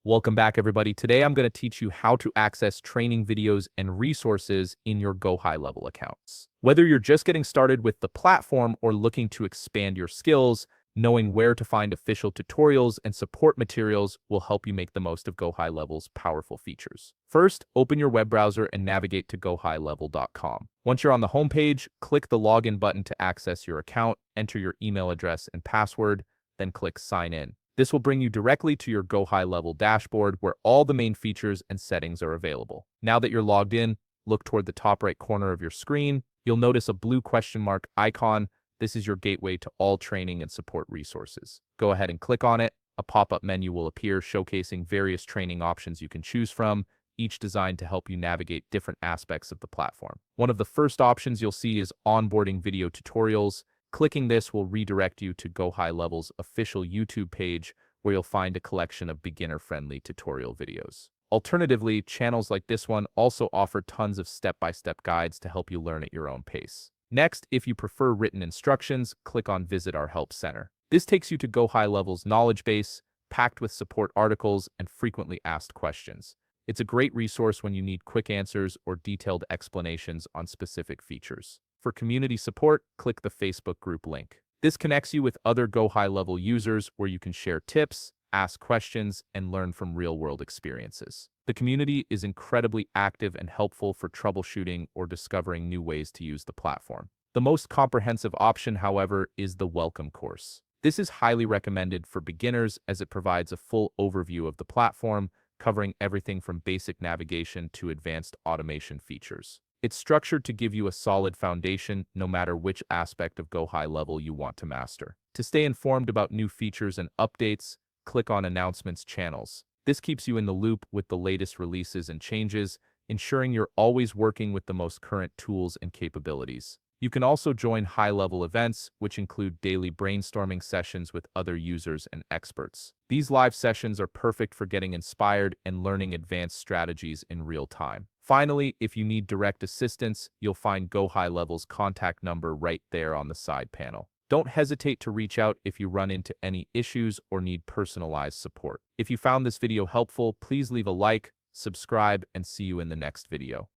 Welcome back, everybody. Today, I'm going to teach you how to access training videos and resources in your GoHighLevel accounts. Whether you're just getting started with the platform or looking to expand your skills, knowing where to find official tutorials and support materials will help you make the most of GoHighLevel's powerful features. First, open your web browser and navigate to GoHighLevel.com. Once you're on the homepage, click the login button to access your account, enter your email address and password, then click Sign In. This will bring you directly to your GoHighLevel dashboard where all the main features and settings are available. Now that you're logged in, look toward the top right corner of your screen. You'll notice a blue question mark icon. This is your gateway to all training and support resources. Go ahead and click on it. A pop-up menu will appear showcasing various training options you can choose from, each designed to help you navigate different aspects of the platform. One of the first options you'll see is onboarding video tutorials. Clicking this will redirect you to GoHighLevel's official YouTube page, where you'll find a collection of beginner-friendly tutorial videos. Alternatively, channels like this one also offer tons of step-by-step guides to help you learn at your own pace. Next, if you prefer written instructions, click on Visit Our Help Center. This takes you to GoHighLevel's knowledge base, packed with support articles and frequently asked questions. It's a great resource when you need quick answers or detailed explanations on specific features. For community support, click the Facebook group link. This connects you with other GoHighLevel users where you can share tips, ask questions, and learn from real-world experiences. The community is incredibly active and helpful for troubleshooting or discovering new ways to use the platform. The most comprehensive option, however, is the Welcome course. This is highly recommended for beginners as it provides a full overview of the platform, covering everything from basic navigation to advanced automation features. It's structured to give you a solid foundation no matter which aspect of GoHighLevel you want to master. To stay informed about new features and updates, click on Announcements channels. This keeps you in the loop with the latest releases and changes, ensuring you're always working with the most current tools and capabilities. You can also join high-level events, which include daily brainstorming sessions with other users and experts. These live sessions are perfect for getting inspired and learning advanced strategies in real time. Finally, if you need direct assistance, you'll find GoHighLevel's contact number right there on the side panel. Don't hesitate to reach out if you run into any issues or need personalized support. If you found this video helpful, please leave a like, subscribe, and see you in the next video.